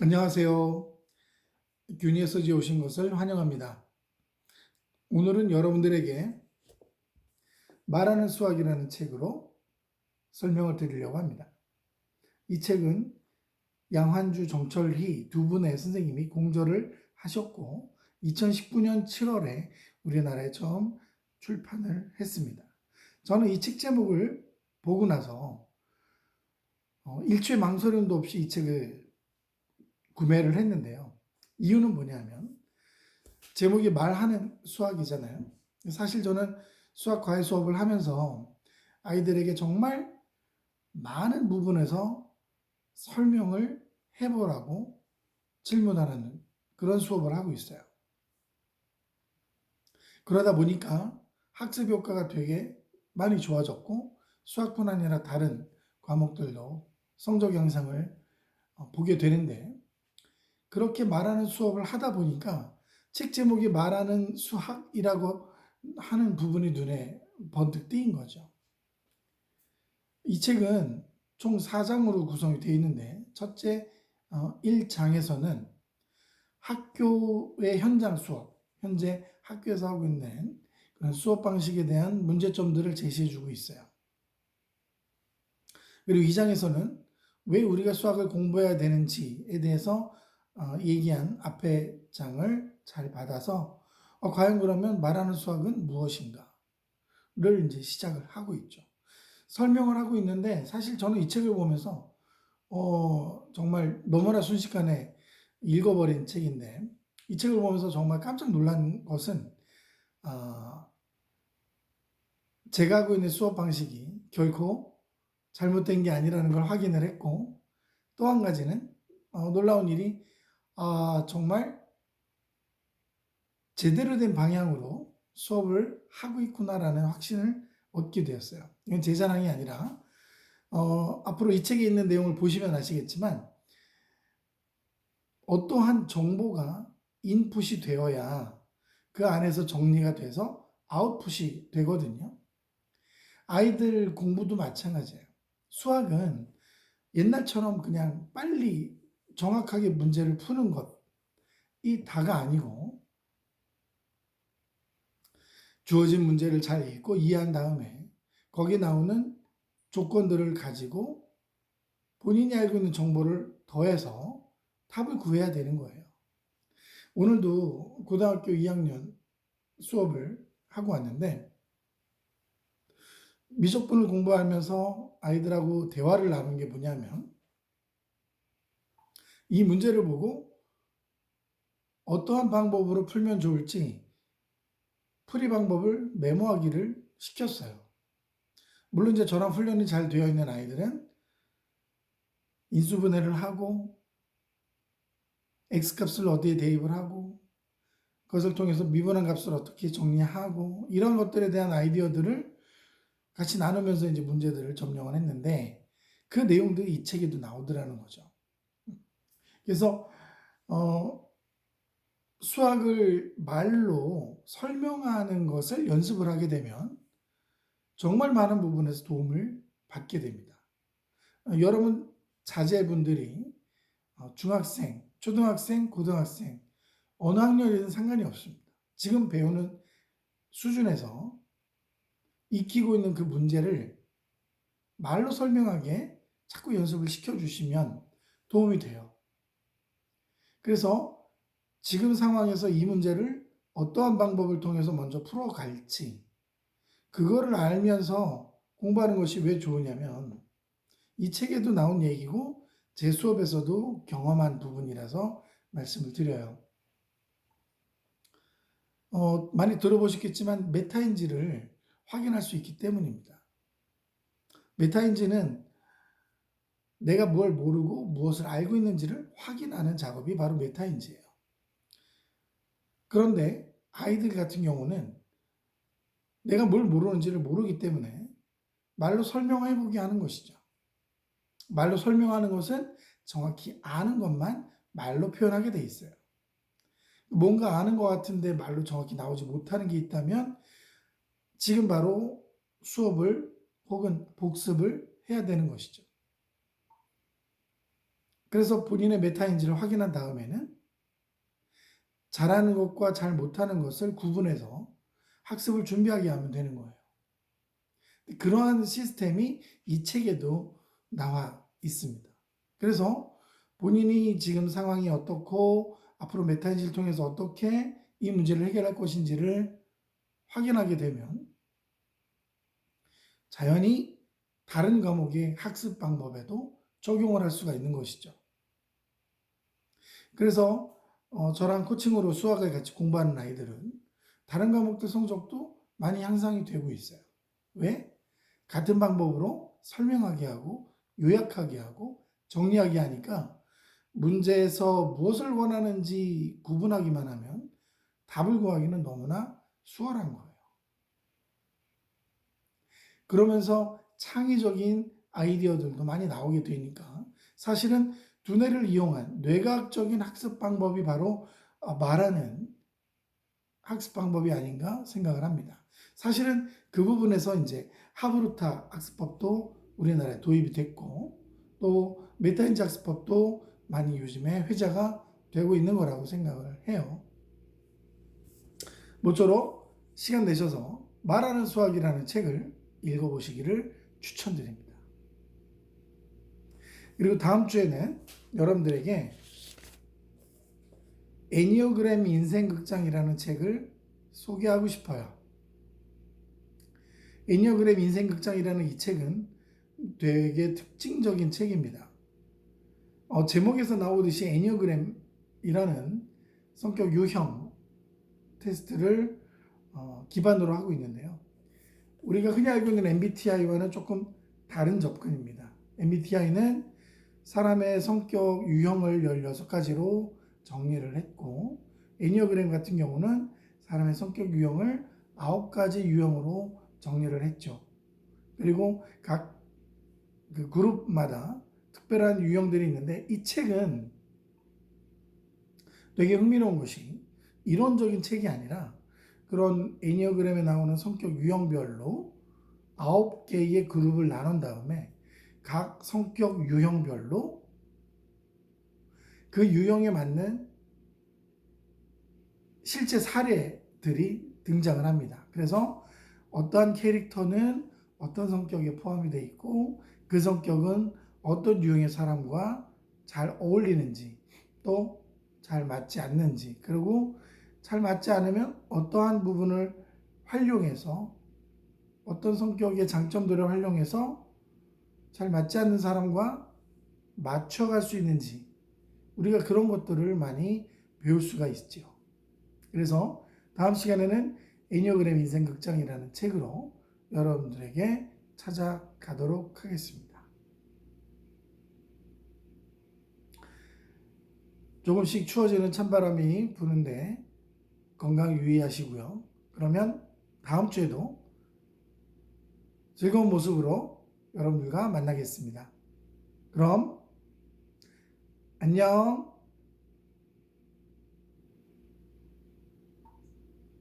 안녕하세요. 균이에서지에 오신 것을 환영합니다. 오늘은 여러분들에게 말하는 수학이라는 책으로 설명을 드리려고 합니다. 이 책은 양환주, 정철희 두 분의 선생님이 공저를 하셨고 2019년 7월에 우리나라에 처음 출판을 했습니다. 저는 이 책 제목을 보고 나서 일초의 망설임도 없이 이 책을 구매를 했는데요. 이유는 뭐냐면 제목이 말하는 수학이잖아요. 사실 저는 수학 과외 수업을 하면서 아이들에게 정말 많은 부분에서 설명을 해보라고 질문하는 그런 수업을 하고 있어요. 그러다 보니까 학습 효과가 되게 많이 좋아졌고 수학뿐 아니라 다른 과목들도 성적 향상을 보게 되는데, 그렇게 말하는 수업을 하다 보니까 책 제목이 말하는 수학이라고 하는 부분이 눈에 번뜩 띄인 거죠. 이 책은 총 4장으로 구성이 되어 있는데, 첫째 1장에서는 학교의 현장 수업, 현재 학교에서 하고 있는 그런 수업 방식에 대한 문제점들을 제시해 주고 있어요. 그리고 2장에서는 왜 우리가 수학을 공부해야 되는지에 대해서 얘기한 앞의 장을 잘 받아서 과연 그러면 말하는 수학은 무엇인가를 이제 시작을 하고 있죠. 설명을 하고 있는데, 사실 저는 이 책을 보면서 정말 너무나 순식간에 읽어버린 책인데, 이 책을 보면서 정말 깜짝 놀란 것은 제가 하고 있는 수업 방식이 결코 잘못된 게 아니라는 걸 확인을 했고, 또 한 가지는 놀라운 일이 정말 제대로 된 방향으로 수업을 하고 있구나라는 확신을 얻게 되었어요. 이건 제 자랑이 아니라 앞으로 이 책에 있는 내용을 보시면 아시겠지만, 어떠한 정보가 인풋이 되어야 그 안에서 정리가 돼서 아웃풋이 되거든요. 아이들 공부도 마찬가지예요. 수학은 옛날처럼 그냥 빨리 정확하게 문제를 푸는 것이 다가 아니고, 주어진 문제를 잘 읽고 이해한 다음에 거기에 나오는 조건들을 가지고 본인이 알고 있는 정보를 더해서 답을 구해야 되는 거예요. 오늘도 고등학교 2학년 수업을 하고 왔는데, 미적분을 공부하면서 아이들하고 대화를 나눈 게 뭐냐면, 이 문제를 보고 어떠한 방법으로 풀면 좋을지 풀이 방법을 메모하기를 시켰어요. 물론 이제 저랑 훈련이 잘 되어 있는 아이들은 인수분해를 하고 x값을 어디에 대입을 하고 그것을 통해서 미분한 값을 어떻게 정리하고 이런 것들에 대한 아이디어들을 같이 나누면서 이제 문제들을 점령을 했는데, 그 내용들이 이 책에도 나오더라는 거죠. 그래서 수학을 말로 설명하는 것을 연습을 하게 되면 정말 많은 부분에서 도움을 받게 됩니다. 여러분 자제분들이 중학생, 초등학생, 고등학생 어느 학년이든 상관이 없습니다. 지금 배우는 수준에서 익히고 있는 그 문제를 말로 설명하게 자꾸 연습을 시켜주시면 도움이 돼요. 그래서 지금 상황에서 이 문제를 어떠한 방법을 통해서 먼저 풀어갈지, 그거를 알면서 공부하는 것이 왜 좋으냐면, 이 책에도 나온 얘기고 제 수업에서도 경험한 부분이라서 말씀을 드려요. 많이 들어보셨겠지만 메타인지를 확인할 수 있기 때문입니다. 메타인지는 내가 뭘 모르고 무엇을 알고 있는지를 확인하는 작업이 바로 메타인지예요. 그런데 아이들 같은 경우는 내가 뭘 모르는지를 모르기 때문에 말로 설명해보게 하는 것이죠. 말로 설명하는 것은 정확히 아는 것만 말로 표현하게 돼 있어요. 뭔가 아는 것 같은데 말로 정확히 나오지 못하는 게 있다면 지금 바로 수업을 혹은 복습을 해야 되는 것이죠. 그래서 본인의 메타인지를 확인한 다음에는 잘하는 것과 잘 못하는 것을 구분해서 학습을 준비하게 하면 되는 거예요. 그러한 시스템이 이 책에도 나와 있습니다. 그래서 본인이 지금 상황이 어떻고 앞으로 메타인지를 통해서 어떻게 이 문제를 해결할 것인지를 확인하게 되면 자연히 다른 과목의 학습 방법에도 적용을 할 수가 있는 것이죠. 그래서 저랑 코칭으로 수학을 같이 공부하는 아이들은 다른 과목들 성적도 많이 향상이 되고 있어요. 왜? 같은 방법으로 설명하게 하고 요약하게 하고 정리하게 하니까 문제에서 무엇을 원하는지 구분하기만 하면 답을 구하기는 너무나 수월한 거예요. 그러면서 창의적인 아이디어들도 많이 나오게 되니까 사실은 두뇌를 이용한 뇌과학적인 학습 방법이 바로 말하는 학습 방법이 아닌가 생각을 합니다. 사실은 그 부분에서 이제 하브루타 학습법도 우리나라에 도입이 됐고 또 메타인지 학습법도 많이 요즘에 회자가 되고 있는 거라고 생각을 해요. 모쪼록 시간 내셔서 말하는 수학이라는 책을 읽어보시기를 추천드립니다. 그리고 다음 주에는 여러분들에게 애니어그램 인생극장이라는 책을 소개하고 싶어요. 애니어그램 인생극장이라는 이 책은 되게 특징적인 책입니다. 제목에서 나오듯이 애니어그램이라는 성격 유형 테스트를 기반으로 하고 있는데요. 우리가 흔히 알고 있는 MBTI와는 조금 다른 접근입니다. MBTI는 사람의 성격 유형을 16가지로 정리를 했고 애니어그램 같은 경우는 사람의 성격 유형을 9가지 유형으로 정리를 했죠. 그리고 각 그 그룹마다 특별한 유형들이 있는데 이 책은 되게 흥미로운 것이 이론적인 책이 아니라 그런 애니어그램에 나오는 성격 유형별로 9개의 그룹을 나눈 다음에 각 성격 유형별로 그 유형에 맞는 실제 사례들이 등장을 합니다. 그래서 어떠한 캐릭터는 어떤 성격에 포함이 되어 있고 그 성격은 어떤 유형의 사람과 잘 어울리는지 또 잘 맞지 않는지 그리고 잘 맞지 않으면 어떠한 부분을 활용해서 어떤 성격의 장점들을 활용해서 잘 맞지 않는 사람과 맞춰갈 수 있는지 우리가 그런 것들을 많이 배울 수가 있죠. 그래서 다음 시간에는 애니어그램 인생극장이라는 책으로 여러분들에게 찾아가도록 하겠습니다. 조금씩 추워지는 찬바람이 부는데 건강 유의하시고요. 그러면 다음 주에도 즐거운 모습으로 여러분들과 만나겠습니다. 그럼 안녕.